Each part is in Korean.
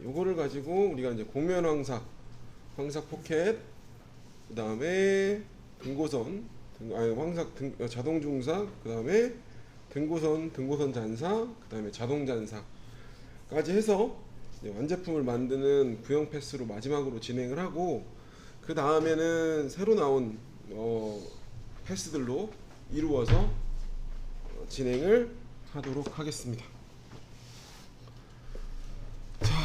요거를 가지고 우리가 이제 곡면 황삭, 황삭 포켓, 그 다음에 등고선, 황삭 자동 중삭, 그 다음에 등고선 잔사, 그 다음에 자동 잔사까지 해서 완제품을 만드는 구형 패스로 마지막으로 진행을 하고, 그 다음에는 새로 나온 패스들로 이루어서 진행을 하도록 하겠습니다. 자,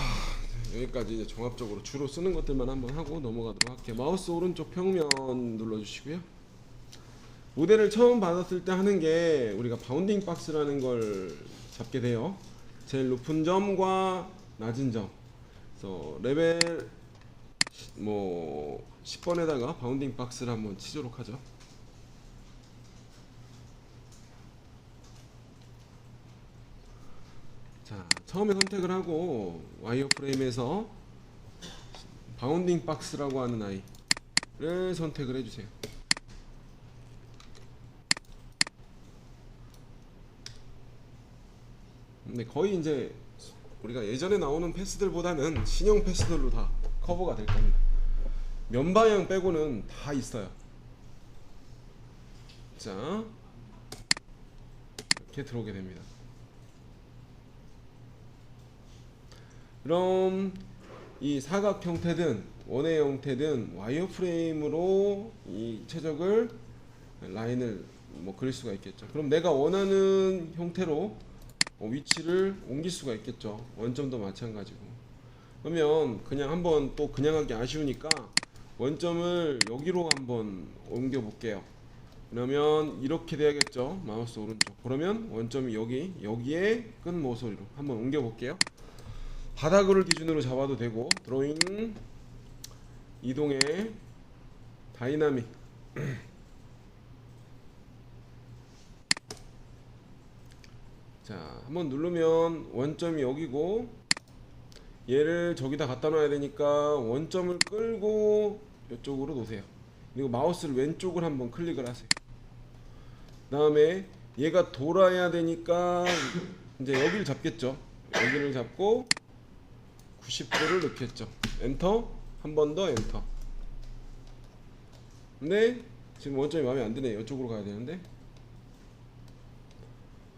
여기까지 이제 종합적으로 주로 쓰는 것들만 한번 하고 넘어가도록 할게요. 마우스 오른쪽 평면 눌러주시고요. 모델을 처음 받았을 때 하는 게 우리가 바운딩 박스라는 걸 잡게 돼요. 제일 높은 점과 낮은 점. 그래서 레벨 10번에다가 바운딩 박스를 한번 치도록 하죠. 자, 처음에 선택을 하고 와이어 프레임에서 바운딩 박스라고 하는 아이를 선택을 해주세요. 근데 거의 이제 우리가 예전에 나오는 패스들보다는 신형 패스들로 다 커버가 될 겁니다. 면방향 빼고는 다 있어요. 자, 이렇게 들어오게 됩니다. 그럼 이 사각 형태든 원의 형태든 와이어 프레임으로 이 최적을 라인을 그릴 수가 있겠죠. 그럼 내가 원하는 형태로 위치를 옮길 수가 있겠죠. 원점도 마찬가지고. 그러면 그냥 한번 또 그냥 하기 아쉬우니까 원점을 여기로 한번 옮겨 볼게요. 그러면 이렇게 돼야겠죠. 마우스 오른쪽. 그러면 원점이 여기에 끝 모서리로 한번 옮겨 볼게요. 바닥을 기준으로 잡아도 되고, 드로잉, 이동해, 다이나믹. 자, 한번 누르면 원점이 여기고, 얘를 저기다 갖다 놔야 되니까 원점을 끌고 이쪽으로 놓으세요. 그리고 마우스를 왼쪽을 한번 클릭을 하세요. 그 다음에 얘가 돌아야 되니까 이제 여기를 잡겠죠. 여기를 잡고 90도를 넣겠죠. 엔터. 한 번 더 엔터. 근데 지금 원점이 마음에 안 드네. 이쪽으로 가야 되는데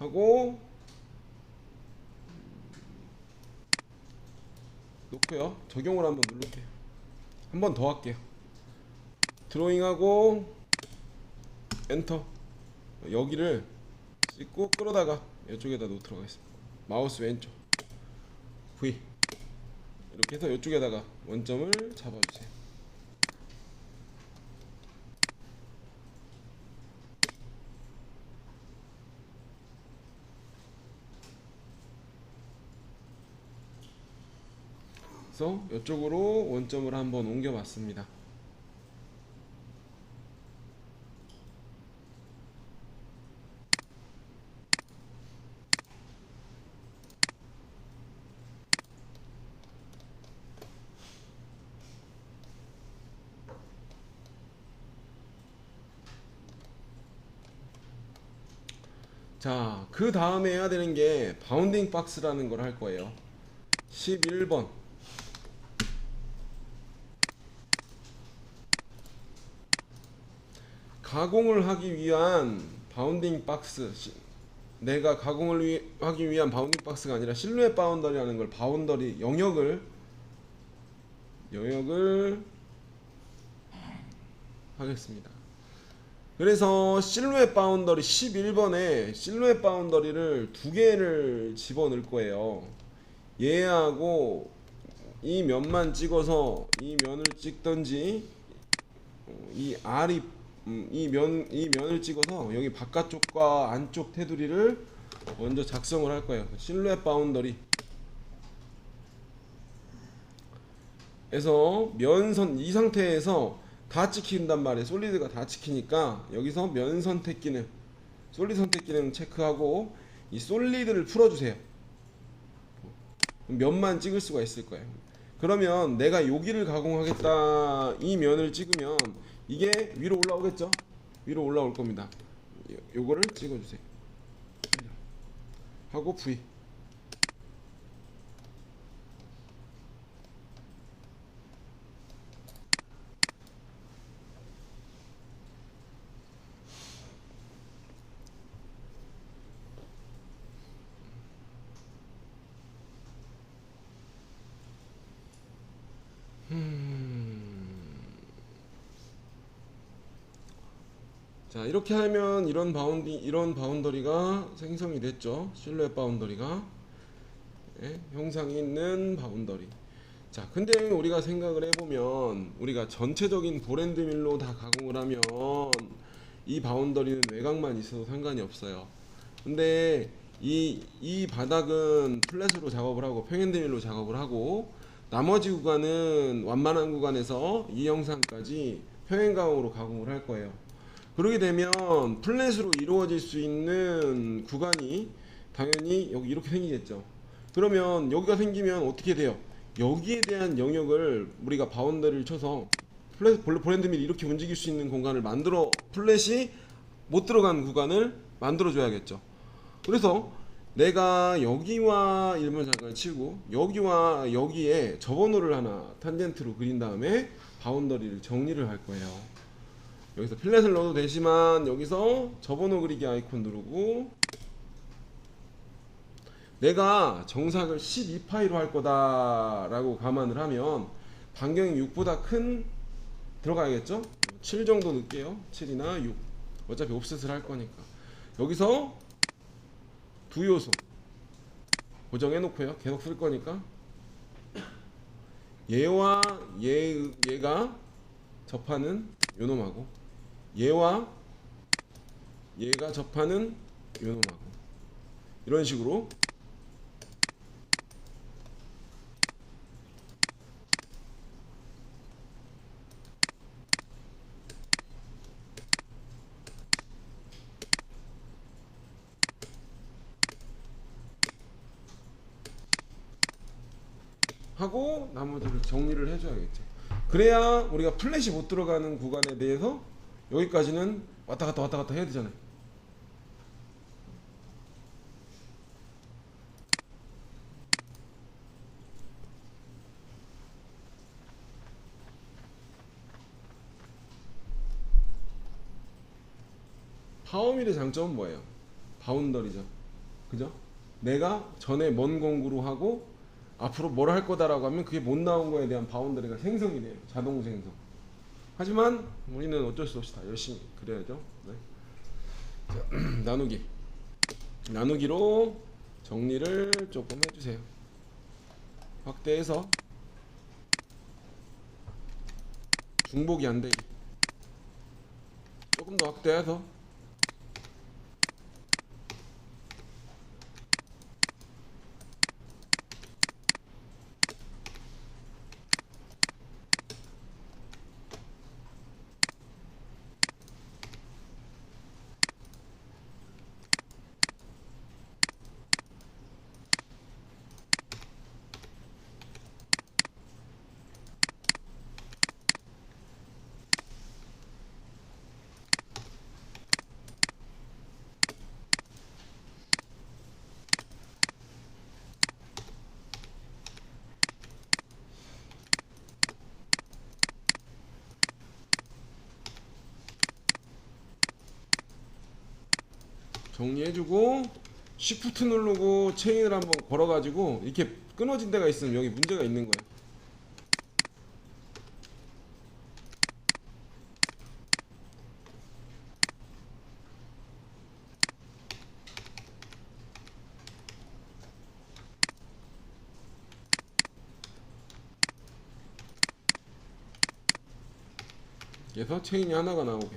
하고 놓고요. 적용을 한번 누를게요. 한 번 더 할게요. 드로잉하고 엔터. 여기를 찍고 끌어다가 이쪽에다 놓도록 하겠습니다. 마우스 왼쪽 V 이렇게 해서 이쪽에다가 원점을 잡아주세요. 그래서 이쪽으로 원점을 한번 옮겨봤습니다. 자, 그 다음에 해야 되는 게 바운딩 박스라는 걸 할 거예요. 11번. 가공을 하기 위한 바운딩 박스. 내가 가공을 하기 위한 바운딩 박스가 아니라 실루엣 바운더리라는 걸, 바운더리 영역을 하겠습니다. 그래서 실루엣 바운더리 11번에 실루엣 바운더리를 두 개를 집어넣을 거예요. 얘하고 이 면만 찍어서 이 면을 찍던지, 이 R이 이 면을 찍어서 여기 바깥쪽과 안쪽 테두리를 먼저 작성을 할 거예요. 실루엣 바운더리 에서 면선, 이 상태에서 다 찍힌단 말이에요. 솔리드가 다 찍히니까 여기서 면 선택 기능, 솔리드 선택 기능 체크하고 이 솔리드를 풀어주세요. 면만 찍을 수가 있을 거예요. 그러면 내가 여기를 가공하겠다, 이 면을 찍으면 이게 위로 올라오겠죠? 위로 올라올 겁니다. 요거를 찍어주세요. 하고 V. 자, 이렇게 하면 이런 바운더리가 생성이 됐죠. 실루엣 바운더리가. 예, 형상이 있는 바운더리. 자, 근데 우리가 생각을 해보면 우리가 전체적인 보랜드 밀로 다 가공을 하면 이 바운더리는 외곽만 있어도 상관이 없어요. 근데 이 바닥은 플랫으로 작업을 하고 평엔드 밀로 작업을 하고 나머지 구간은 완만한 구간에서 이 형상까지 평행 가공으로 가공을 할 거예요. 그렇게 되면 플랫으로 이루어질 수 있는 구간이 당연히 여기 이렇게 생기겠죠. 그러면 여기가 생기면 어떻게 돼요? 여기에 대한 영역을 우리가 바운더리를 쳐서 보랜드 밀이 이렇게 움직일 수 있는 공간을 만들어, 플랫이 못 들어간 구간을 만들어 줘야겠죠. 그래서 내가 여기와 일반장관을 치고 여기와 여기에 접어노를 하나 탄젠트로 그린 다음에 바운더리를 정리를 할 거예요. 여기서 필렛을 넣어도 되지만 여기서 접어노 그리기 아이콘 누르고 내가 정삭을 12파이로 할 거다 라고 감안을 하면 반경이 6보다 큰 들어가야겠죠? 7 정도 넣을게요. 7이나 6. 어차피 옵셋을 할 거니까. 여기서 두 요소 고정해 놓고요. 계속 쓸 거니까 얘와 얘가 접하는 요놈하고 얘와 얘가 접하는 요놈하고 이런 식으로 하고 나머지를 정리를 해줘야겠죠. 그래야 우리가 플랫이 못 들어가는 구간에 대해서 여기까지는 왔다 갔다 해야 되잖아요. 파워밀의 장점은 뭐예요? 바운더리죠. 그죠? 내가 전에 먼 공구로 하고 앞으로 뭘 할 거다라고 하면 그게 못 나온 거에 대한 바운더리가 생성이 돼요. 자동 생성. 하지만 우리는 어쩔 수 없이 다 열심히 그래야죠. 네. 자, 나누기로 정리를 조금 해주세요. 확대해서 중복이 안 되게 조금 더 확대해서 정리해주고 Shift 누르고 체인을 한번 걸어가지고 이렇게 끊어진 데가 있으면 여기 문제가 있는 거예요. 그래서 체인이 하나가 나오게.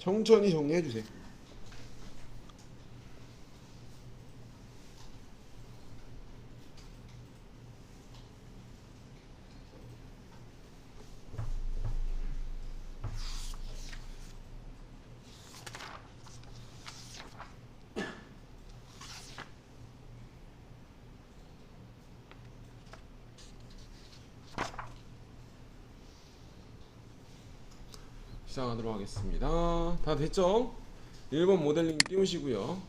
천천히 정리해주세요. 시작하도록 하겠습니다. 다 됐죠? 1번 모델링 띄우시고요.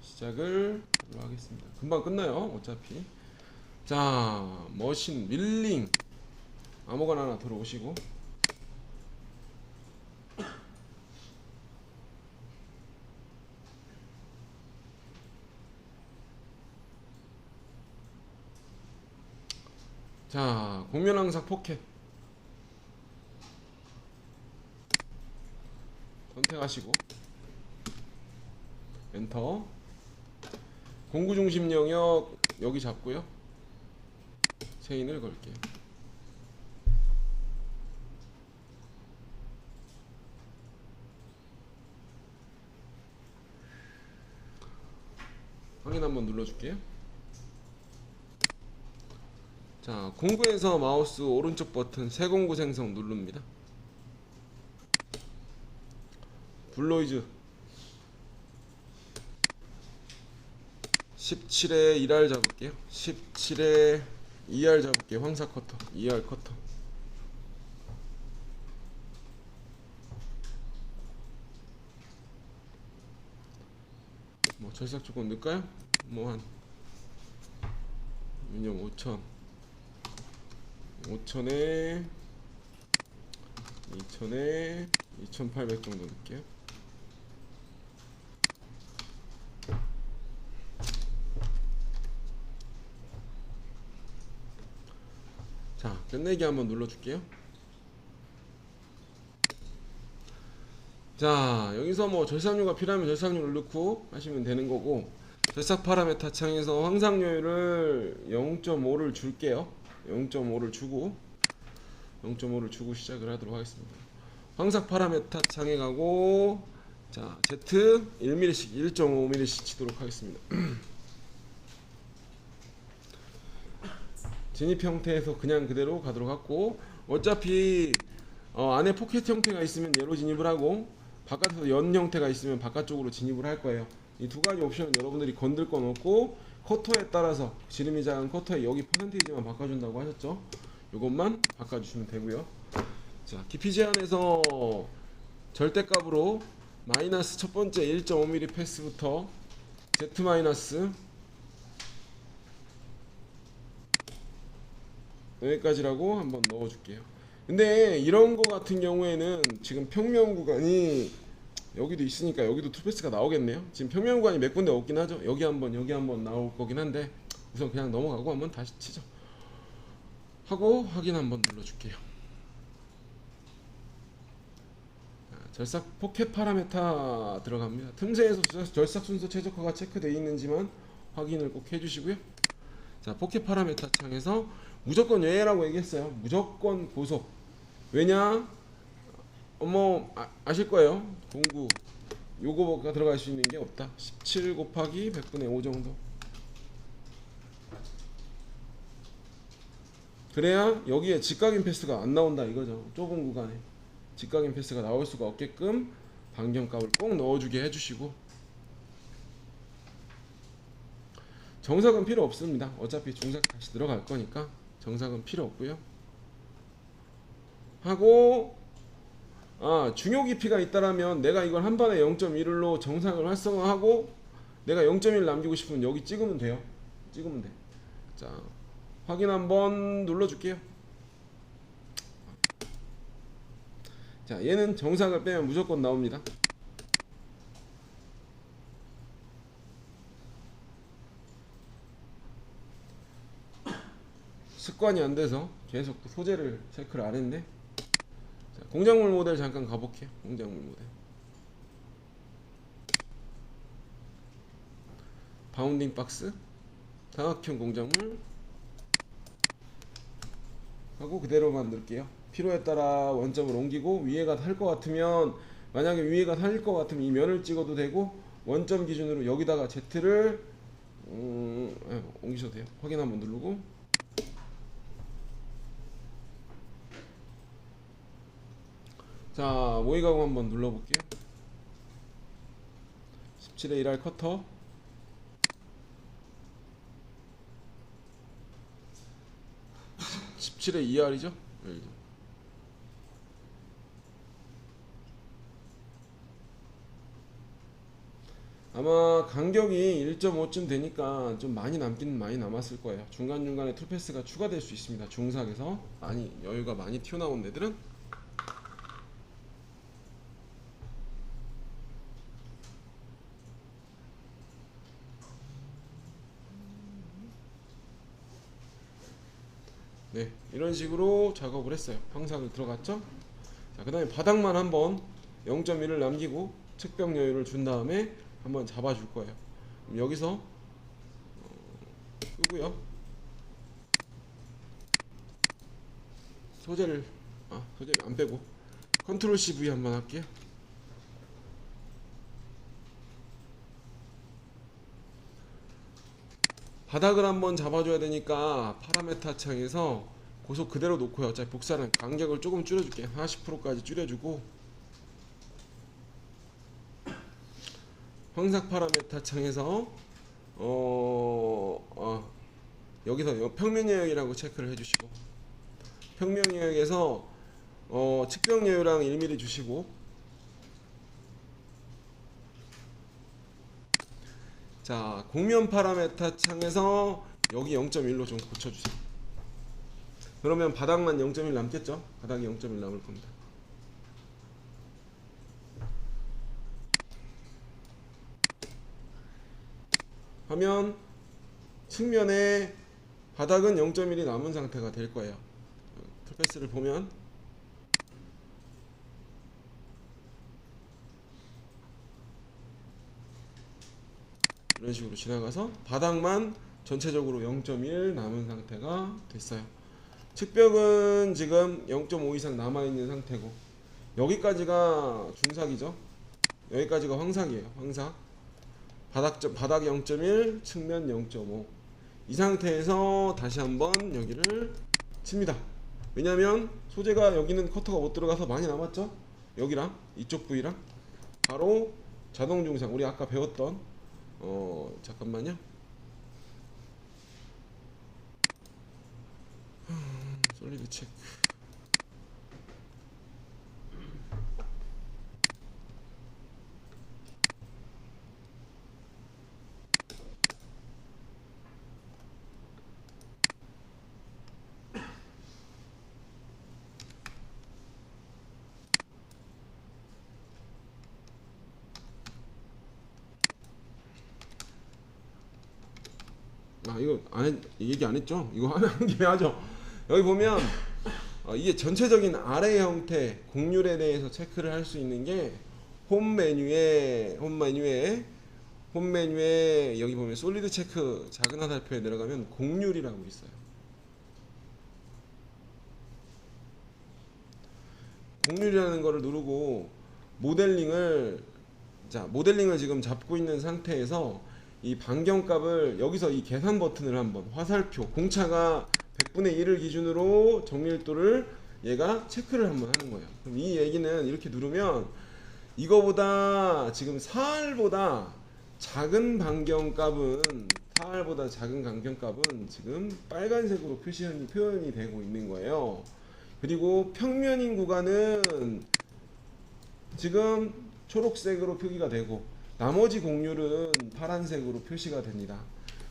시작을 걸로 하겠습니다. 금방 끝나요 어차피. 자, 머신 밀링 아무거나 하나 들어오시고, 자, 공면항상 포켓 선택하시고 엔터. 공구 중심 영역 여기 잡고요. 체인을 걸게요. 확인 한번 눌러줄게요. 자, 공구에서 마우스 오른쪽 버튼 새 공구 생성 누릅니다. 블로이즈 17에 1R 잡을게요. 17에 2R 잡을게요. 황사 커터 2R 커터. 뭐 절삭 조금 넣을까요? 뭐 한 미니멈 5,000, 5,000에 2,000에 2,800 정도 넣을게요. 자, 끝내기 한번 눌러줄게요. 자, 여기서 뭐 절삭류가 필요하면 절삭류를 넣고 하시면 되는 거고, 절삭 파라메타 창에서 황삭률을 0.5를 줄게요. 0.5를 주고 0.5를 주고 시작을 하도록 하겠습니다. 황삭 파라메타 창에 가고, 자, Z 1mm씩 1.5mm씩 치도록 하겠습니다. 진입 형태에서 그냥 그대로 가도록 하고, 어차피 안에 포켓 형태가 있으면 얘로 진입을 하고, 바깥에서 연 형태가 있으면 바깥쪽으로 진입을 할 거예요. 이 두 가지 옵션은 여러분들이 건들 건 없고, 커터에 따라서 지름이 작은 커터에 여기 퍼센테이지만 바꿔준다고 하셨죠. 이것만 바꿔주시면 되고요. 자, 깊이 제한에서 절대값으로 마이너스 첫 번째 1.5mm 패스부터 Z 마이너스 여기까지라고 한번 넣어줄게요. 근데 이런 거 같은 경우에는 지금 평면 구간이 여기도 있으니까 여기도 투패스가 나오겠네요. 지금 평면 구간이 몇 군데 없긴 하죠. 여기 한번 나올 거긴 한데, 우선 그냥 넘어가고 한번 다시 치죠. 하고 확인 한번 눌러줄게요. 절삭 포켓 파라메타 들어갑니다. 틈새에서 절삭 순서 최적화가 체크되어 있는지만 확인을 꼭 해주시고요. 자, 포켓 파라메타 창에서 무조건 예라고 얘기했어요. 무조건 고속. 왜냐? 아실 거예요. 공구 요거가 들어갈 수 있는 게 없다. 17 곱하기 100분의 5 정도. 그래야 여기에 직각인 패스가 안 나온다 이거죠. 좁은 구간에 직각인 패스가 나올 수가 없게끔 반경값을 꼭 넣어주게 해주시고, 정삭은 필요 없습니다. 어차피 중삭 다시 들어갈 거니까 정삭은 필요 없고요. 하고, 중요 깊이가 있다라면 내가 이걸 한 번에 0.1로 정삭을 활성화하고 내가 0.1 남기고 싶으면 여기 찍으면 돼요. 찍으면 돼. 자, 확인 한번 눌러줄게요. 자, 얘는 정삭을 빼면 무조건 나옵니다. 습관이 안 돼서 계속 소재를 체크를 안 했네. 자, 공작물 모델 잠깐 가볼게요. 공작물 모델. 바운딩 박스, 사각형 공작물 하고 그대로 만들게요. 필요에 따라 원점을 옮기고, 위에가 살 것 같으면, 만약에 위에가 살릴 것 같으면 이 면을 찍어도 되고, 원점 기준으로 여기다가 Z를 옮기셔도 돼요. 확인 한번 누르고, 자, 모의 가공 한번 눌러볼게요. 17에 1R 커터, (17에 2R이죠) 아마 간격이 1.5쯤 되니까 좀 많이 남긴 많이 남았을 거예요. 중간중간에 툴패스가 추가될 수 있습니다. 중삭에서 많이 여유가 많이 튀어나온 애들은. 네, 이런 식으로 작업을 했어요. 황삭을 들어갔죠. 자, 그 다음에 바닥만 한번 0.1을 남기고 측벽 여유를 준 다음에 한번 잡아줄 거예요. 그럼 여기서 끄고요. 소재를 안 빼고 컨트롤 CV 한번 할게요. 바닥을 한번 잡아줘야 되니까 파라메타 창에서 고속 그대로 놓고요. 어차피 복사는 간격을 조금 줄여줄게요. 40%까지 줄여주고 황삭 파라메타 창에서 여기서 평면 여역이라고 체크를 해주시고 평면 여역에서 측벽 여유랑 1mm 주시고 자 곡면 파라메타 창에서 여기 0.1로 좀 고쳐주세요. 그러면 바닥만 0.1 남겠죠? 바닥이 0.1 남을 겁니다. 하면 측면에 바닥은 0.1이 남은 상태가 될 거예요. 툴패스를 보면 이런 식으로 지나가서 바닥만 전체적으로 0.1 남은 상태가 됐어요. 측벽은 지금 0.5 이상 남아있는 상태고 여기까지가 중삭이죠. 여기까지가 황삭이에요. 황삭 바닥 0.1 측면 0.5 이 상태에서 다시 한번 여기를 칩니다. 왜냐하면 소재가 여기는 커터가 못 들어가서 많이 남았죠. 여기랑 이쪽 부위랑 바로 자동 중상 우리 아까 배웠던 잠깐만요. 솔리드 체크. 이거 얘기 안 했죠? 이거 하는 김에 하죠. 여기 보면 이게 전체적인 아래 형태 곡률에 대해서 체크를 할 수 있는 게 홈 메뉴에 여기 보면 솔리드 체크 작은 화살표에 내려가면 곡률이라고 있어요. 곡률이라는 거를 누르고 모델링을 지금 잡고 있는 상태에서 이 반경값을 여기서 이 계산 버튼을 한번 화살표 공차가 100분의 1을 기준으로 정밀도를 얘가 체크를 한번 하는 거예요. 그럼 이 얘기는 이렇게 누르면 이거보다 지금 사알보다 작은 반경값은 지금 빨간색으로 표현이 되고 있는 거예요. 그리고 평면인 구간은 지금 초록색으로 표기가 되고 나머지 곡률은 파란색으로 표시가 됩니다.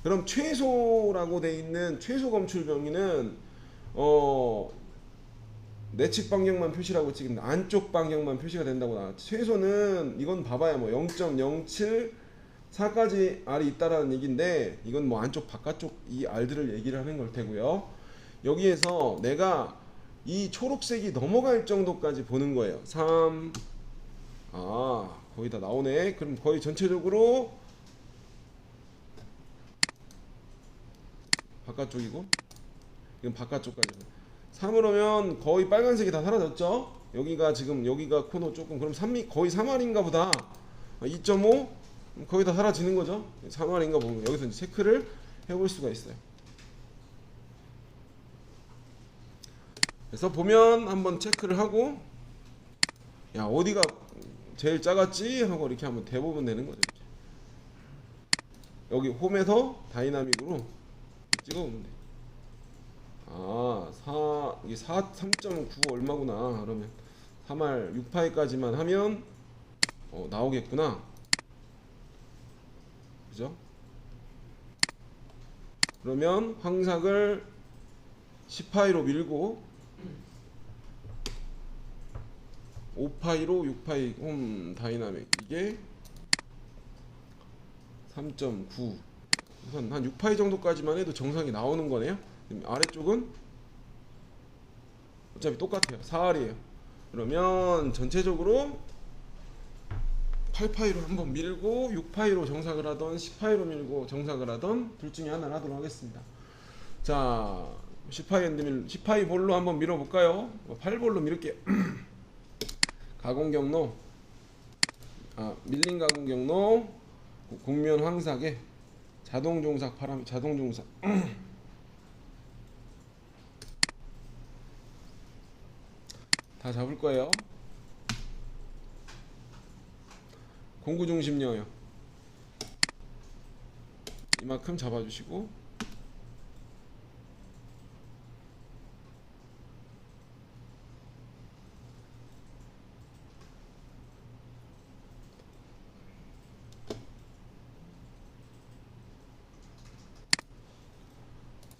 그럼 최소라고 돼 있는 최소 검출 범위는 내측 반경만 표시라고 지금 안쪽 반경만 표시가 된다고 나왔죠. 최소는 이건 봐봐야 뭐 0.074까지 R이 있다라는 얘기인데 이건 뭐 안쪽 바깥쪽 이 R들을 얘기를 하는 걸 테고요. 여기에서 내가 이 초록색이 넘어갈 정도까지 보는 거예요. 3 거의 다 나오네. 그럼 거의 전체적으로 바깥쪽이고 이건 바깥쪽까지 3을 하면 거의 빨간색이 다 사라졌죠. 여기가 지금 여기가 코너 조금 그럼 3이 거의 3R인가 보다. 2.5 거의 다 사라지는 거죠. 3R인가 보면 여기서 이제 체크를 해볼 수가 있어요. 그래서 보면 한번 체크를 하고 야 어디가 제일 작았지 하고 이렇게 한번 대보면 되는 거죠. 여기 홈에서 다이나믹으로 찍어보면 돼. 이게 3.9 얼마구나. 그러면 3R 6파이까지만 하면 나오겠구나. 그죠? 그러면 황삭을 10파이로 밀고 5파이로 6파이 홈 다이나믹 이게 3.9 우선 한 6파이 정도까지만 해도 정상이 나오는 거네요. 아래쪽은 어차피 똑같아요. 4R이에요. 그러면 전체적으로 8파이로 한번 밀고 6파이로 정삭을 하던 10파이로 밀고 정삭을 하던 둘 중에 하나를 하도록 하겠습니다. 자 10파이 볼로 한번 밀어볼까요? 8볼로 밀을게요. 가공 경로 밀린 가공 경로 곡면 황삭에 자동 종삭 자동 종삭 다 잡을 거예요. 공구 중심녀요. 이만큼 잡아주시고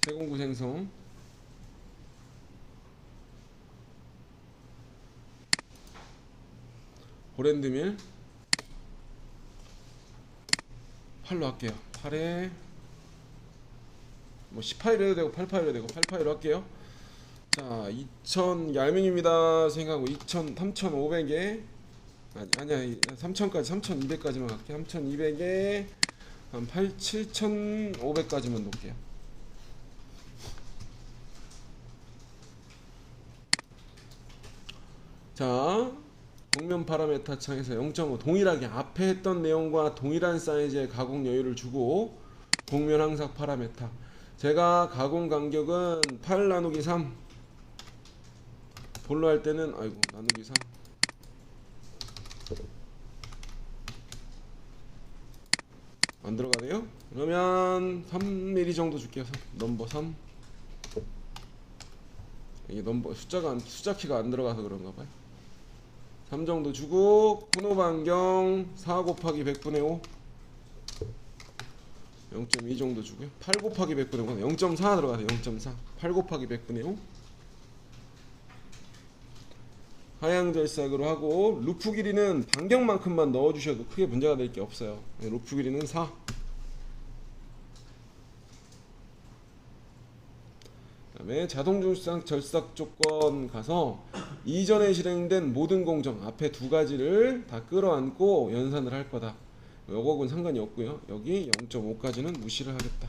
세공구 생성 보랜드밀 8로 할게요. 8에 뭐 10파이로 해도 되고 8파이로 해도 되고 8파이로 할게요. 자 2000 알맹입니다 생각하고 3500에 아니야 3000까지 3200까지만 갈게. 3200에 한 7500까지만 놓을게요. 자 곡면 파라메타 창에서 0.5 동일하게 앞에 했던 내용과 동일한 사이즈의 가공 여유를 주고 곡면 황삭 파라메타 제가 가공 간격은 8 나누기 3 볼로 할 때는 아이고 나누기 3 안 들어가네요. 그러면 3mm 정도 줄게요. 넘버 3 이게 넘버 숫자 키가 안 들어가서 그런가 봐요. 3 정도 주고 코너 반경 4 곱하기 100분의 5 0.2 정도 주고요. 8 곱하기 100분의 5 0.4 들어가서 0.4 8 곱하기 100분의 5 하향 절삭으로 하고 루프 길이는 반경만큼만 넣어주셔도 크게 문제가 될 게 없어요. 루프 길이는 4 그 다음에 자동 절삭 조건 가서 이전에 실행된 모든 공정 앞에 두 가지를 다 끌어안고 연산을 할 거다. 요거는 상관이 없고요. 여기 0.5까지는 무시를 하겠다.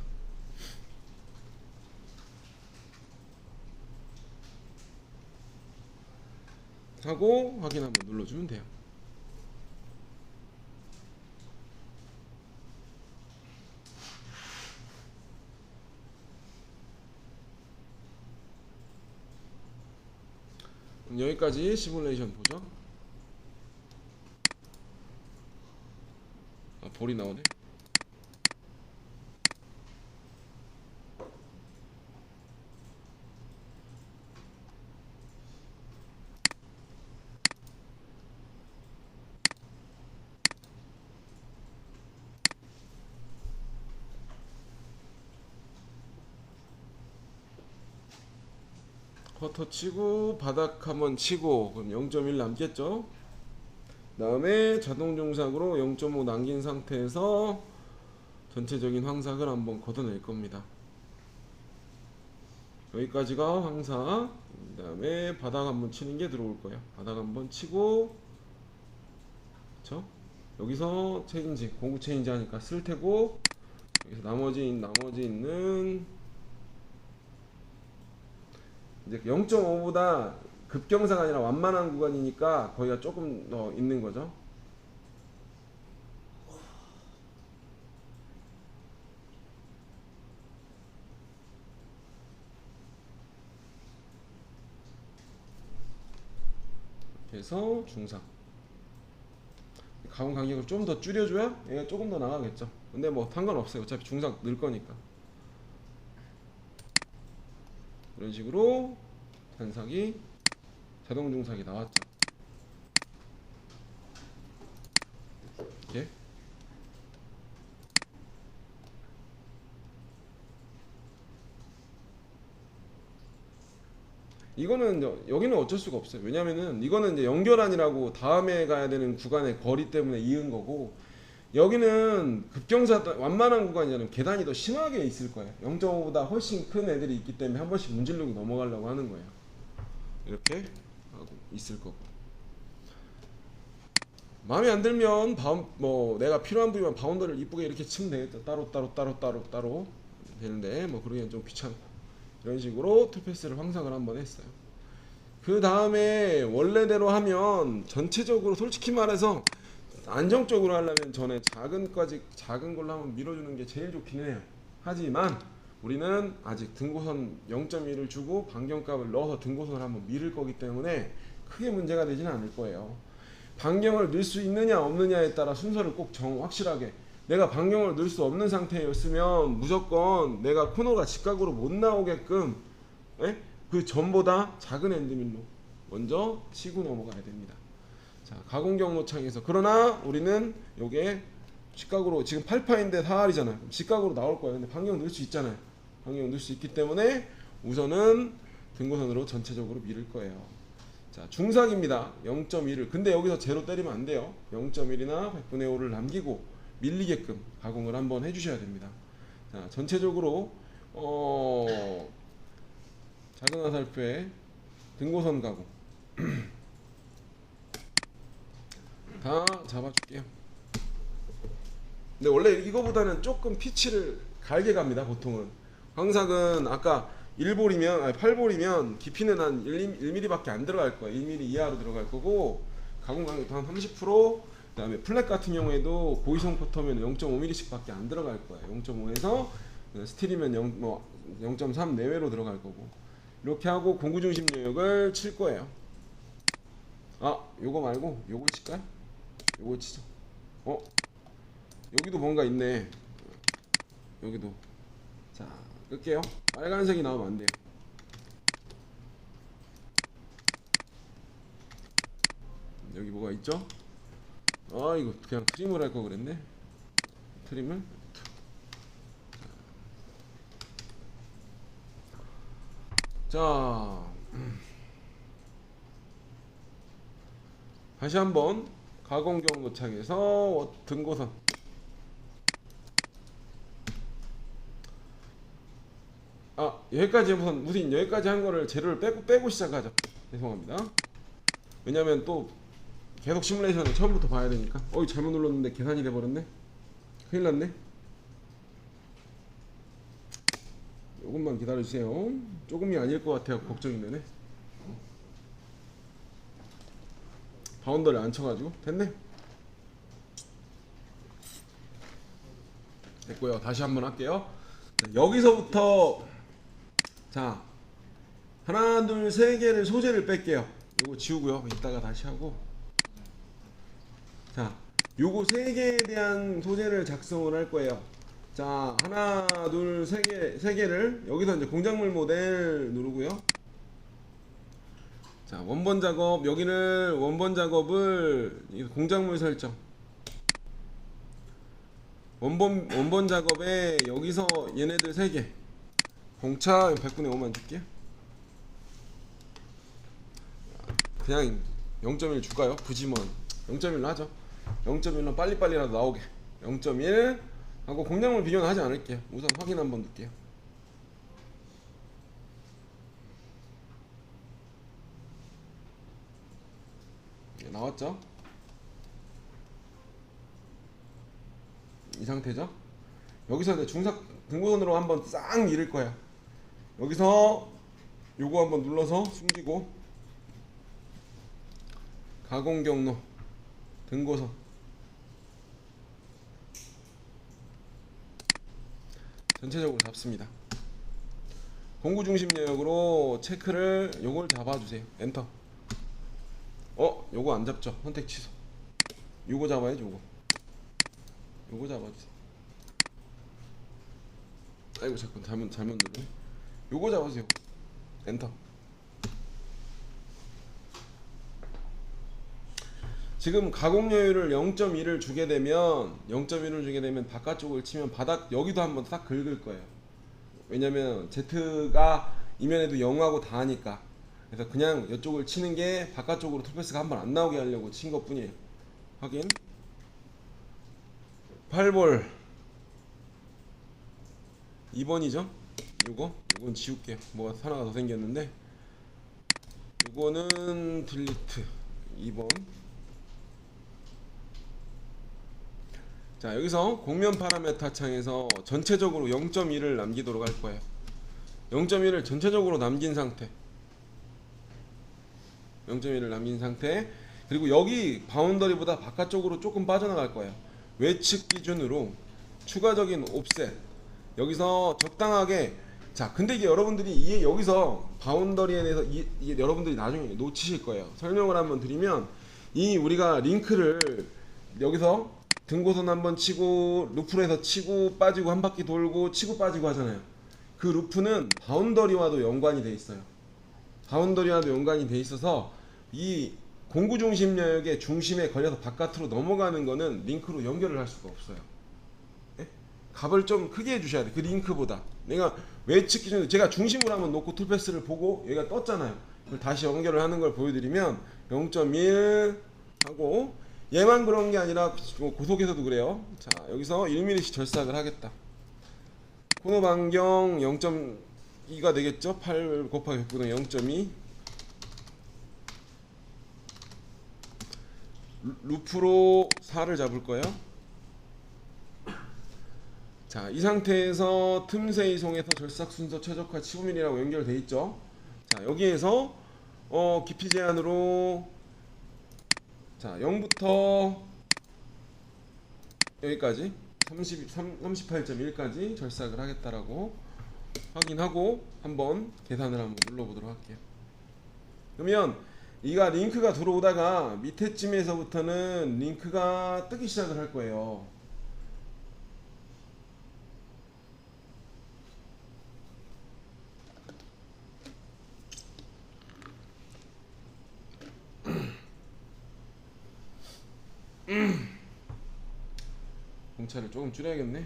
하고 확인 한번 눌러주면 돼요. 여기까지 시뮬레이션 보죠. 볼이 나오네. 커터 치고 바닥 한번 치고 그럼 0.1 남겠죠. 그 다음에 자동 종삭으로 0.5 남긴 상태에서 전체적인 황삭을 한번 걷어낼 겁니다. 여기까지가 황삭. 그 다음에 바닥 한번 치는 게 들어올 거예요. 바닥 한번 치고 그쵸? 여기서 체인지 공구 체인지 하니까 쓸 테고 여기서 나머지 있는 이제 0.5보다 급경사가 아니라 완만한 구간이니까 거기가 조금 더 있는 거죠. 그래서 중상 가공 간격을 좀 더 줄여줘야 얘가 조금 더 나가겠죠. 근데 뭐 상관없어요. 어차피 중상 늘 거니까. 이런 식으로 단삭이 자동 중삭이 나왔죠. 이렇게 이거는 여기는 어쩔 수가 없어요. 왜냐면은 이거는 이제 연결안이라고 다음에 가야 되는 구간의 거리 때문에 이은 거고, 여기는 급경사 완만한 구간이잖아요. 계단이 더 심하게 있을 거예요. 0.5보다 훨씬 큰 애들이 있기 때문에 한 번씩 문지르고 넘어가려고 하는 거예요. 이렇게 하고 있을 거고, 마음에 안 들면 뭐 내가 필요한 부위만 바운더를 이쁘게 이렇게 치면 되겠다. 따로 되는데 뭐 그러기엔 좀 귀찮고, 이런 식으로 투패스를 황상을 한번 했어요. 그 다음에 원래대로 하면 전체적으로 솔직히 말해서 안정적으로 하려면 전에 작은 걸로 한번 밀어주는 게 제일 좋긴 해요. 하지만 우리는 아직 등고선 0.1을 주고 반경값을 넣어서 등고선을 한번 밀을 거기 때문에 크게 문제가 되지는 않을 거예요. 반경을 넣을 수 있느냐 없느냐에 따라 순서를 꼭 확실하게, 내가 반경을 넣을 수 없는 상태였으면 무조건 내가 코너가 직각으로 못 나오게끔 그 전보다 작은 엔드밀로 먼저 치고 넘어가야 됩니다. 자, 가공 경로창에서, 그러나 우리는 요게 직각으로, 지금 8파인데 4R이잖아요. 직각으로 나올 거예요. 근데 반경 넣을 수 있잖아요. 반경 넣을 수 있기 때문에 우선은 등고선으로 전체적으로 밀을 거예요. 자, 중삭입니다. 0.1을. 근데 여기서 제로 때리면 안 돼요. 0.1이나 100분의 5를 남기고 밀리게끔 가공을 한번 해주셔야 됩니다. 자, 전체적으로 작은 화살표에 등고선 가공 다 잡아줄게요. 근데 원래 이거보다는 조금 피치를 갈게 갑니다. 보통은 황삭은 아까 8볼이면 깊이는 한 1mm밖에 안 들어갈 거예요. 1mm 이하로 들어갈 거고, 가공 간격도 한 30%, 그 다음에 플랫 같은 경우에도 고이성 포터면 0.5mm씩 밖에 안 들어갈 거예요. 0.5에서 스틸이면 0.3 내외로 들어갈 거고, 이렇게 하고 공구 중심 영역을 칠 거예요. 아, 요거 말고 요거 칠까요? 요거 치죠. 여기도 뭔가 있네. 여기도. 자, 끌게요. 빨간색이 나오면 안 돼요. 여기 뭐가 있죠? 아, 이거 그냥 트림을 할 거 그랬네. 트림을. 자, 다시 한번 가공 경로창에서 등고선. 여기까지 우선 여기까지 한 거를 재료를 빼고 시작하죠. 죄송합니다. 왜냐면 또 계속 시뮬레이션을 처음부터 봐야 되니까. 잘못 눌렀는데 계산이 돼버렸네. 큰일 났네. 조금만 기다려주세요. 조금이 아닐 것 같아요. 걱정이 되네. 바운더를 안 쳐가지고. 됐네. 됐고요. 다시 한번 할게요. 여기서부터 자, 하나 둘 세 개를 소재를 뺄게요. 요거 지우고요. 이따가 다시 하고. 자, 요거 세 개에 대한 소재를 작성을 할 거예요. 자, 하나 둘 세 개를 여기서 이제 공작물 모델 누르고요. 자, 원본 작업, 여기는 원본 작업을 공작물 설정, 원본 작업에 여기서 얘네들 3개 공차 100분의 5만 줄게요. 그냥 0.1 줄까요? 굳이 뭐 0.1로 하죠. 0.1로 빨리빨리라도 나오게 0.1 하고 공작물 비교는 하지 않을게요. 우선 확인 한번 넣을게요. 네, 나왔죠? 이 상태죠? 여기서 이제 중삭 등고선으로 한번 싹 밀을 거야. 여기서 요거 한번 눌러서 숨기고 가공 경로 등고선 전체적으로 잡습니다. 공구 중심 내역으로 체크를 요걸 잡아주세요. 엔터. 요거 안 잡죠? 선택 취소. 요거 잡아야지. 요거 잡아주세요. 아이고 잠깐 잘못 누르네. 요거 잡아주세요. 엔터. 지금 가공 여유를 0.1을 주게 되면 바깥쪽을 치면 바닥 여기도 한번 딱 긁을 거예요. 왜냐면 Z가 이면에도 0하고 다 하니까 그래서 그냥 이쪽을 치는 게 바깥쪽으로 툴패스가 한번 안 나오게 하려고 친 것 뿐이에요. 확인. 8볼 2번이죠. 이건 지울게요. 뭐가 하나가 더 생겼는데, 이거는 딜리트. 2번. 자, 여기서 공면 파라메타 창에서 전체적으로 0.1을 남기도록 할 거예요. 0.1을 전체적으로 남긴 상태. 0.1을 남긴 상태. 그리고 여기 바운더리보다 바깥쪽으로 조금 빠져나갈 거예요. 외측 기준으로 추가적인 옵셋. 여기서 적당하게. 자, 근데 이게 여러분들이 여기서 바운더리에 대해서 이게 여러분들이 나중에 놓치실 거예요. 설명을 한번 드리면, 이 우리가 링크를 여기서 등고선 한번 치고 루프로 해서 치고 빠지고 한 바퀴 돌고 치고 빠지고 하잖아요. 그 루프는 바운더리와도 연관이 돼 있어요. 바운더리와도 연관이 돼 있어서 이 공구 중심 영역의 중심에 걸려서 바깥으로 넘어가는 거는 링크로 연결을 할 수가 없어요. 네? 값을 좀 크게 해주셔야 돼. 그 링크보다. 내가 외측 기준으로 제가 중심으로 한번 놓고 툴패스를 보고 얘가 떴잖아요. 그걸 다시 연결을 하는 걸 보여드리면 0.1 하고, 얘만 그런 게 아니라 고속에서도 그래요. 자, 여기서 1mm씩 절삭을 하겠다. 코너 반경 0.2가 되겠죠. 8 곱하기 100분의 0.2. 루프로 4를 잡을 거예요. 자, 이 상태에서 틈새 이송에서 절삭 순서 최적화 15mm라고 연결돼 있죠. 자, 여기에서 깊이 제한으로, 자, 0부터 여기까지 38.1까지 절삭을 하겠다라고 확인하고 한번 계산을 한번 눌러보도록 할게요. 그러면 이가 링크가 들어오다가 밑에쯤에서부터는 링크가 뜨기 시작을 할 거예요. 공차를 조금 줄여야겠네.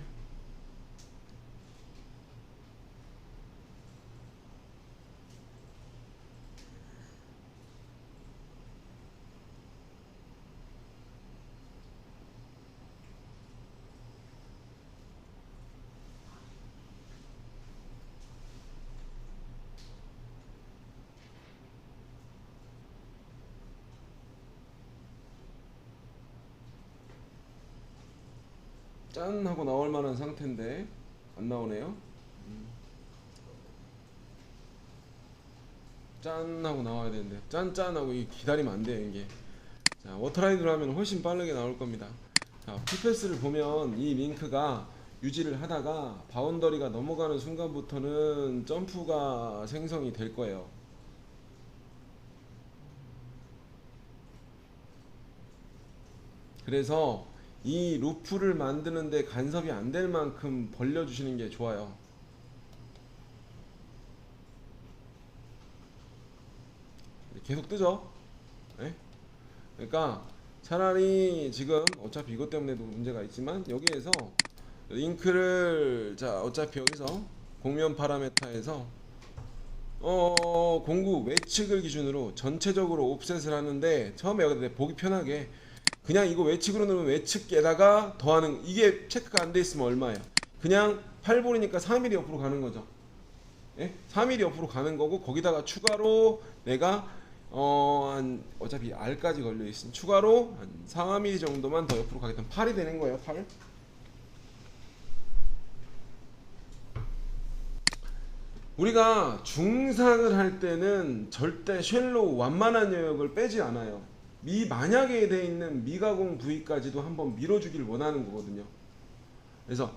짠 하고 나올 만한 상태인데 안 나오네요. 짠 하고 나와야 되는데 짠짠 하고 기다리면 안 돼요. 이게, 자, 워터라이드로 하면 훨씬 빠르게 나올 겁니다. 자, 풀패스를 보면 이 링크가 유지를 하다가 바운더리가 넘어가는 순간부터는 점프가 생성이 될 거예요. 그래서 이 루프를 만드는데 간섭이 안 될 만큼 벌려주시는 게 좋아요. 계속 뜨죠? 네? 그러니까 차라리 지금 어차피 이것 때문에도 문제가 있지만 여기에서 링크를, 자, 어차피 여기서 공면 파라메타에서 공구 외측을 기준으로 전체적으로 옵셋을 하는데, 처음에 여기다 보기 편하게 그냥 이거 외측으로 넣으면 외측에다가 더하는, 이게 체크가 안 돼 있으면 얼마예요? 그냥 8볼이니까 4mm 옆으로 가는 거죠. 예? 4mm 옆으로 가는 거고, 거기다가 추가로 내가 어차피 R까지 걸려 있으면 추가로 한 4mm 정도만 더 옆으로 가겠다면 8이 되는 거예요. 8. 우리가 중상을 할 때는 절대 쉘로우 완만한 영역을 빼지 않아요. 만약에 돼 있는 미가공 부위까지도 한번 밀어주길 원하는 거거든요. 그래서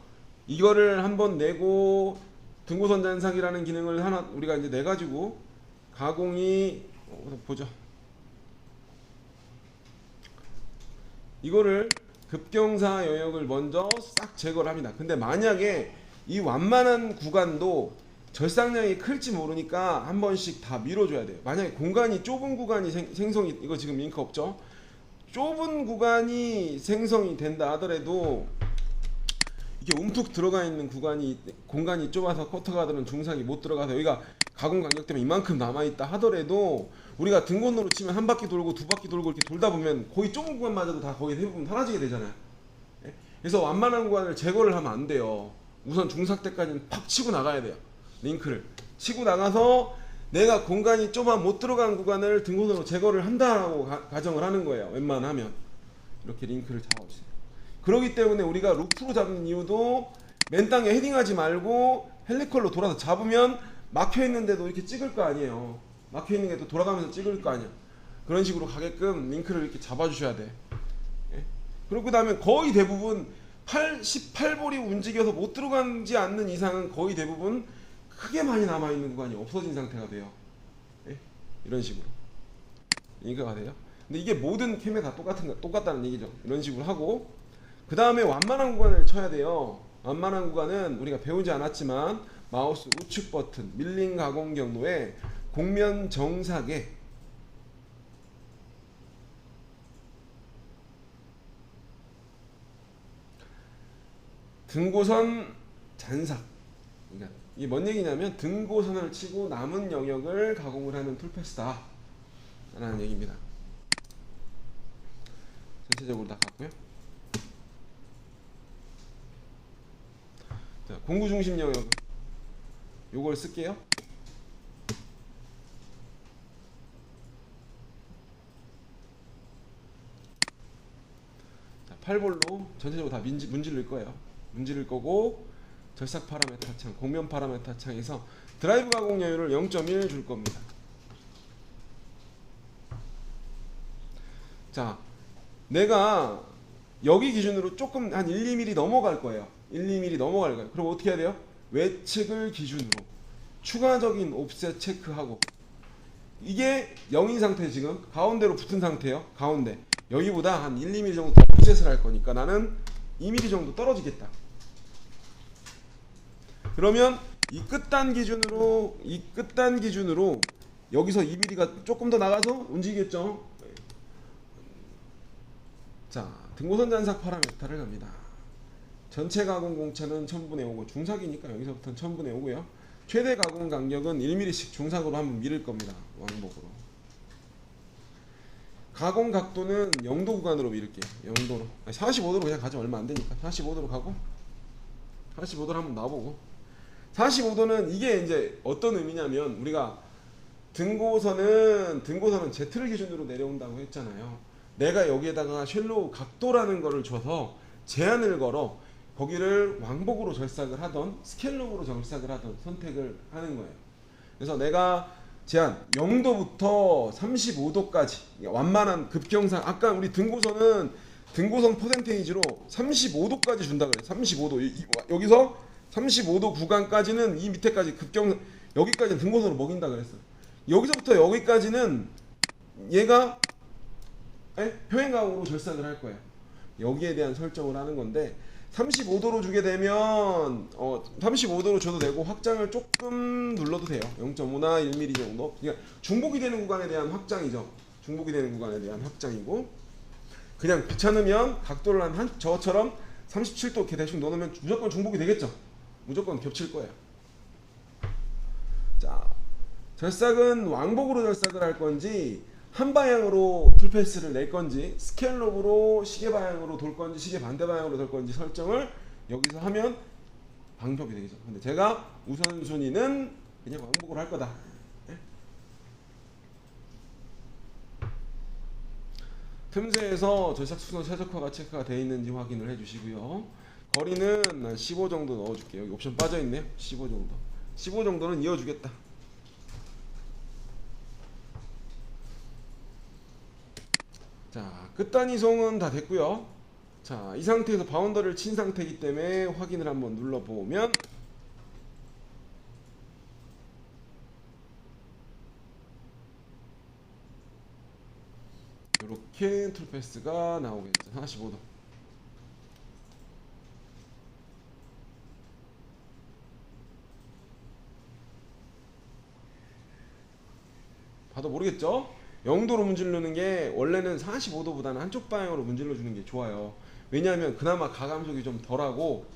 이거를 한번 내고 등고선 잔삭이라는 기능을 하나 우리가 이제 내 가지고 가공이 보죠. 이거를 급경사 영역을 먼저 싹 제거를 합니다. 근데 만약에 이 완만한 구간도 절삭량이 클지 모르니까 한 번씩 다 밀어줘야 돼요. 만약에 공간이 좁은 구간이 생성이, 이거 지금 링크 없죠? 좁은 구간이 생성이 된다 하더라도 이게 움푹 들어가 있는 구간이, 공간이 좁아서 커터가들은 중상이 못 들어가서 여기가 가공 간격 때문에 이만큼 남아있다 하더라도 우리가 등곤으로 치면 한 바퀴 돌고 두 바퀴 돌고 이렇게 돌다 보면 거의 좁은 구간마저도 다 거의 대부분 사라지게 되잖아요. 예? 그래서 완만한 구간을 제거를 하면 안 돼요. 우선 중삭 때까지는 팍 치고 나가야 돼요. 링크를 치고 나가서 내가 공간이 좁아 못 들어간 구간을 등곤으로 제거를 한다라고 가정을 하는 거예요. 웬만하면 이렇게 링크를 잡아주세요. 그렇기 때문에 우리가 루프로 잡는 이유도 맨 땅에 헤딩하지 말고 헬리컬로 돌아서 잡으면 막혀있는데도 이렇게 찍을 거 아니에요. 막혀있는 게 또 돌아가면서 찍을 거 아니야. 그런 식으로 가게끔 링크를 이렇게 잡아주셔야 돼. 예? 그리고 그 다음에 거의 대부분 18볼이 움직여서 못 들어가지 않는 이상은 거의 대부분 크게 많이 남아있는 구간이 없어진 상태가 돼요. 예? 이런 식으로 링크가 돼요. 근데 이게 모든 캠에 다 똑같다는 얘기죠. 이런 식으로 하고 그 다음에 완만한 구간을 쳐야 돼요. 완만한 구간은 우리가 배우지 않았지만 마우스 우측 버튼 밀링 가공 경로에 곡면 정삭에 등고선 잔삭. 그러니까 이게 뭔 얘기냐면 등고선을 치고 남은 영역을 가공을 하는 툴패스다 라는 얘기입니다. 전체적으로 다 갔고요. 자, 공구 중심 영역 요걸 쓸게요. 자, 8볼로 전체적으로 다 문지를 거예요. 문지를 거고 절삭 파라메타 창, 곡면 파라메타 창에서 드라이브 가공 여유를 0.1 줄 겁니다. 자, 내가 여기 기준으로 조금 한 1, 2mm 넘어갈 거예요. 1, 2mm 넘어갈 거예요. 그럼 어떻게 해야 돼요? 외측을 기준으로 추가적인 옵셋 체크하고 이게 0인 상태 지금 가운데로 붙은 상태예요. 가운데 여기보다 한 1, 2mm 정도 더 옵셋을 할 거니까 나는 2mm 정도 떨어지겠다. 그러면 이 끝단 기준으로 여기서 2mm가 조금 더 나가서 움직이겠죠. 자, 등고선 잔삭 파라메타를 갑니다. 전체 가공 공차는 1000분의 5고 중삭이니까 여기서부터는 1000분의 5고요. 최대 가공 간격은 1mm씩 중삭으로 한번 밀을 겁니다. 왕복으로. 가공 각도는 0도 구간으로 밀을게요. 0도로. 45도로 그냥 가져면 얼마 안 되니까 45도로 가고 45도로 한번 놔보고 45도는 이게 이제 어떤 의미냐면 우리가 등고선은 Z를 기준으로 내려온다고 했잖아요. 내가 여기에다가 쉘로우 각도라는 거를 줘서 제한을 걸어 거기를 왕복으로 절삭을 하던 스켈롭으로 절삭을 하던 선택을 하는 거예요. 그래서 내가 제한 0도부터 35도까지 완만한 급경상 아까 우리 등고선 퍼센테이지로 35도까지 준다 그래요. 35도 여기서 35도 구간까지는 이 밑에까지 여기까지는 등고선으로 먹인다 그랬어요. 여기서부터 여기까지는 얘가 평행가공으로 절삭을 할 거예요. 여기에 대한 설정을 하는 건데 35도로 주게 되면 35도로 줘도 되고 확장을 조금 눌러도 돼요. 0.5나 1mm 정도. 그러니까 중복이 되는 구간에 대한 확장이죠. 중복이 되는 구간에 대한 확장이고 그냥 귀찮으면 각도를 한 저처럼 37도 이렇게 대충 넣으면 무조건 중복이 되겠죠. 무조건 겹칠 거예요. 자, 절삭은 왕복으로 절삭을 할 건지 한 방향으로 툴패스를 낼 건지 스켈롭으로 시계 방향으로 돌 건지 시계 반대 방향으로 돌 건지 설정을 여기서 하면 방법이 되겠죠. 근데 제가 우선순위는 그냥 왕복으로 할 거다. 틈새에서 절삭 수선 최적화가 체크가 되어 있는지 확인을 해주시고요. 거리는 한 15 정도 넣어줄게요. 여기 옵션 빠져있네요. 15 정도. 15 정도는 이어주겠다. 자, 끝단 이송은 다 됐고요. 자, 이 상태에서 바운더를 친 상태이기 때문에 확인을 한번 눌러보면 이렇게 툴패스가 나오겠죠. 45도. 봐도 모르겠죠? 0도로 문질르는 게 원래는 45도보다는 한쪽 방향으로 문질러 주는 게 좋아요. 왜냐하면 그나마 가감속이 좀 덜하고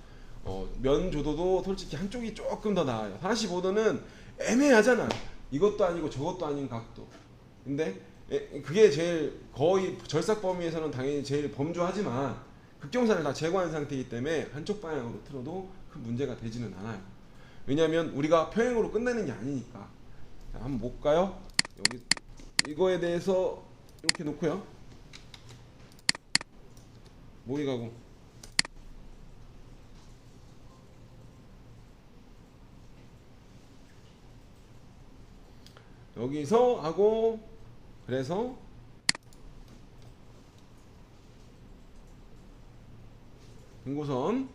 면 조도도 솔직히 한쪽이 조금 더 나아요. 45도는 애매하잖아. 이것도 아니고 저것도 아닌 각도. 근데 그게 제일 거의 절삭 범위에서는 당연히 제일 범주하지만 극경사를 다 제거한 상태이기 때문에 한쪽 방향으로 틀어도 큰 문제가 되지는 않아요. 왜냐하면 우리가 평행으로 끝내는 게 아니니까. 자, 한번 볼까요? 여기 이거에 대해서 이렇게 놓고요. 모의 가공. 여기서 하고 그래서 등고선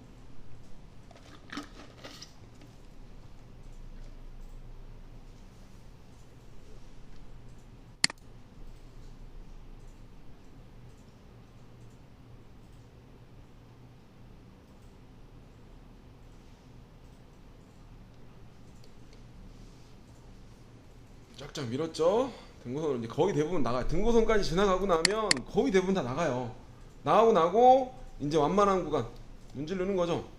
쫙쫙 밀었죠. 등고선으로 이제 거의 대부분 나가요. 등고선까지 지나가고 나면 거의 대부분 다 나가요. 나가고 나고 이제 완만한 구간 문지르는 거죠.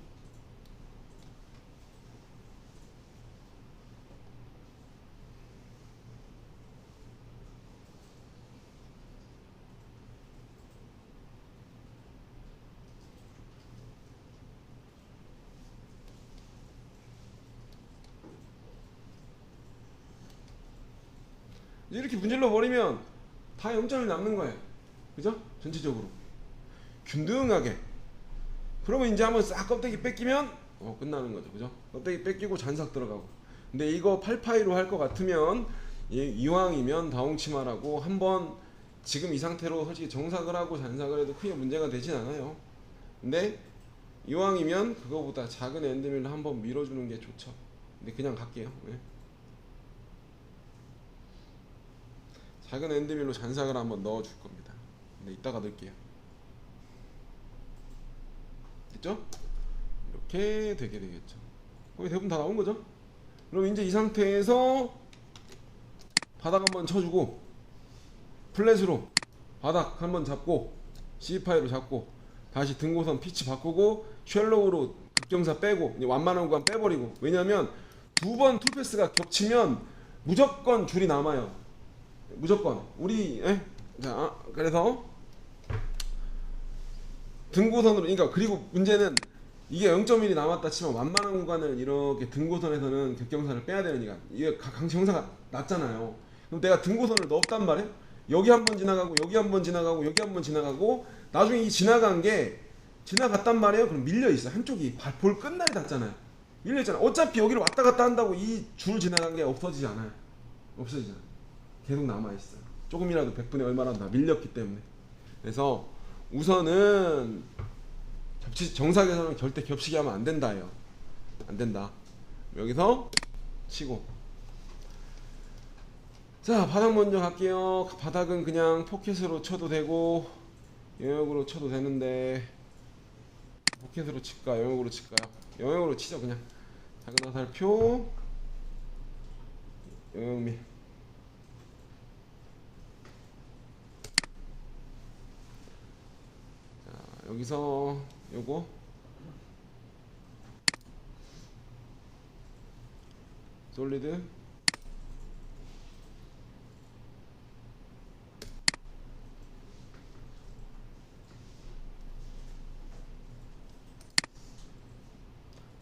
이렇게 문질러 버리면 다 0점이 남는 거예요. 그죠? 전체적으로 균등하게. 그러면 이제 한번 싹 껍데기 뺏기면 끝나는 거죠. 그죠? 껍데기 뺏기고 잔삭 들어가고. 근데 이거 8파이로 할 것 같으면 이왕이면 다홍치마라고 한번 지금 이 상태로 솔직히 정삭을 하고 잔삭을 해도 크게 문제가 되진 않아요. 근데 이왕이면 그거보다 작은 엔드밀로 한번 밀어주는 게 좋죠. 근데 그냥 갈게요. 네. 작은 엔드밀로 잔삭을 한번 넣어줄 겁니다. 근데 이따가 넣을게요. 됐죠? 이렇게 되게 되겠죠. 거의 대부분 다 나온 거죠? 그럼 이제 이 상태에서 바닥 한번 쳐주고 플랫으로 바닥 한번 잡고 C 파이로 잡고 다시 등고선 피치 바꾸고 쉘로우로 급경사 빼고 이제 완만한 구간 빼버리고. 왜냐면 두 번 툴패스가 겹치면 무조건 줄이 남아요. 무조건 우리 자 그래서 등고선으로 그러니까 그리고 문제는 이게 0.1이 남았다 치면 완만한 구간을 이렇게 등고선에서는 격경사를 빼야 되니까 이게 강치 형사가 낮잖아요. 그럼 내가 등고선을 넣었단 말이에요. 여기 한번 지나가고 여기 한번 지나가고 여기 한번 지나가고 나중에 이 지나간 게 지나갔단 말이에요. 그럼 밀려 있어. 한쪽이 볼 끝날이 닿잖아요. 밀려 있잖아. 어차피 여기를 왔다 갔다 한다고 이 줄 지나간 게 없어지지 않아요. 없어지잖아. 계속 남아 있어요. 조금이라도 100분의 얼마라도 다 밀렸기 때문에. 그래서 우선은 정삭에서는 절대 겹치게 하면 안 된다예요. 안 된다. 여기서 치고. 자, 바닥 먼저 갈게요. 바닥은 그냥 포켓으로 쳐도 되고 영역으로 쳐도 되는데 포켓으로 칠까 영역으로 칠까요? 영역으로 치죠. 그냥 작은 화살표 영역미. 자, 여기서 요거 솔리드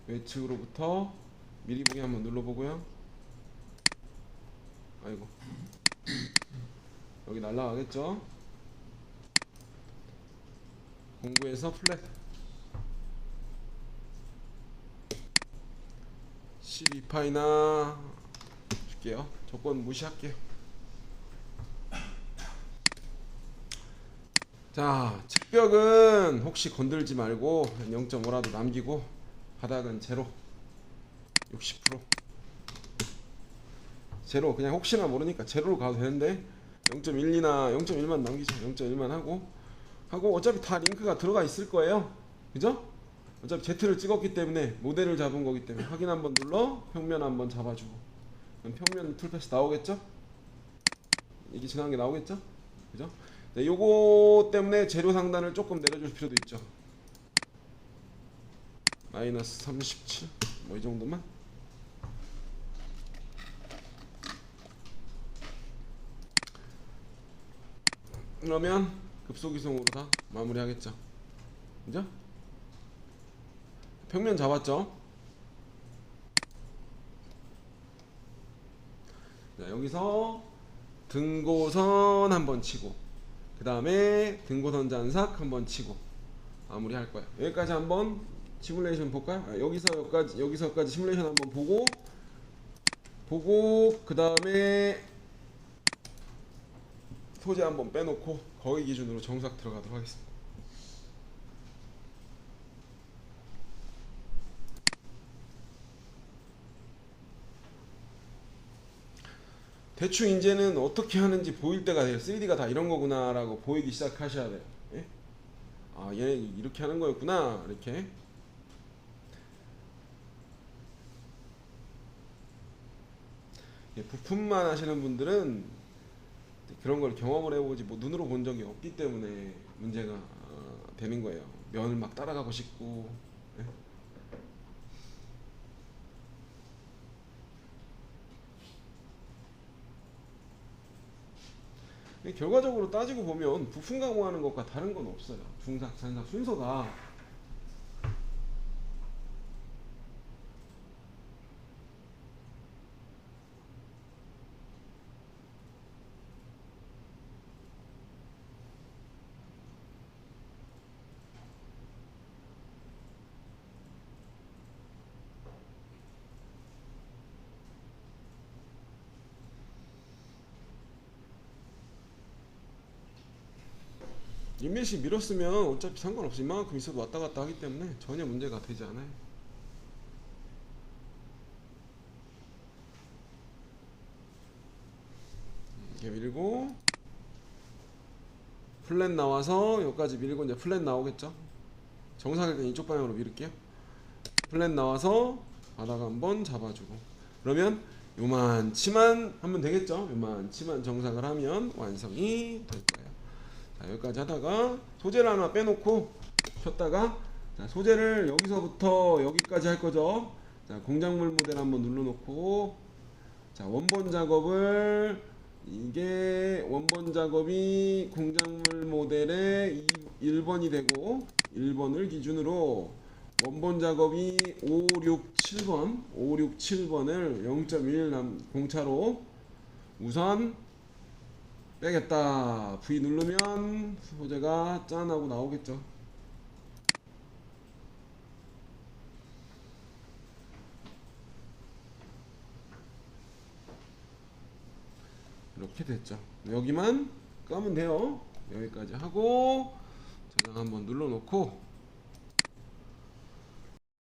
외측으로부터 미리 보기 한번 눌러보고요. 아이고 여기 날라가겠죠. 공구에서 플랫 12파이나 줄게요. 조건 무시할게요. 자, 측벽은 혹시 건들지 말고 0.5라도 남기고 바닥은 제로 60% 제로. 그냥 혹시나 모르니까 제로로 가도 되는데 0.12나 0.1만 남기죠. 0.1만 하고 어차피 다 링크가 들어가 있을 거예요. 그죠? 어차피 Z를 찍었기 때문에 모델을 잡은 거기 때문에 확인 한번 눌러 평면 한번 잡아주고 그럼 평면 툴패스 나오겠죠? 이게 지나간 게 나오겠죠? 그죠? 네, 요거 때문에 재료 상단을 조금 내려줄 필요도 있죠. 마이너스 37 뭐 이 정도만. 그러면 급소기송으로 다 마무리하겠죠. 그죠? 평면 잡았죠? 자, 여기서 등고선 한번 치고 그 다음에 등고선 잔삭 한번 치고 마무리 할 거야. 여기까지 한번 시뮬레이션 볼까요? 여기서까지 시뮬레이션 한번 보고 그 다음에 소재 한번 빼놓고 거기 기준으로 정삭 들어가도록 하겠습니다. 대충 이제는 어떻게 하는지 보일 때가 돼요. 3D가 다 이런 거구나 라고 보이기 시작하셔야 돼요. 예? 아, 얘 이렇게 하는 거였구나 이렇게. 예, 부품만 하시는 분들은 그런 걸 경험을 해보지 뭐 눈으로 본 적이 없기 때문에 문제가 되는 거예요. 면을 막 따라가고 싶고. 예? 결과적으로 따지고 보면 부품 가공하는 것과 다른 건 없어요. 중삭, 잔삭 순서가. 인мет이 밀었으면 어차피 상관없이 이만큼 있어도 왔다 갔다 하기 때문에 전혀 문제가 되지 않아요. 이렇게 밀고 플랫 나와서 여기까지 밀고 이제 플랫 나오겠죠. 정상일 때 이쪽 방향으로 밀을게요. 플랫 나와서 바닥 한번 잡아주고 그러면 요만치만 하면 되겠죠. 요만치만 정상을 하면 완성이 될 거예요. 자, 여기까지 하다가 소재를 하나 빼놓고 폈다가 자, 소재를 여기서부터 여기까지 할 거죠. 자, 공작물 모델 한번 눌러놓고 자, 원본 작업을 이게 원본 작업이 공작물 모델의 1번이 되고 1번을 기준으로 원본 작업이 567번을 0.1 공차로 우선 빼겠다. V 누르면 소재가 짠 하고 나오겠죠. 이렇게 됐죠. 여기만 까면 돼요. 여기까지 하고 저장 한번 눌러 놓고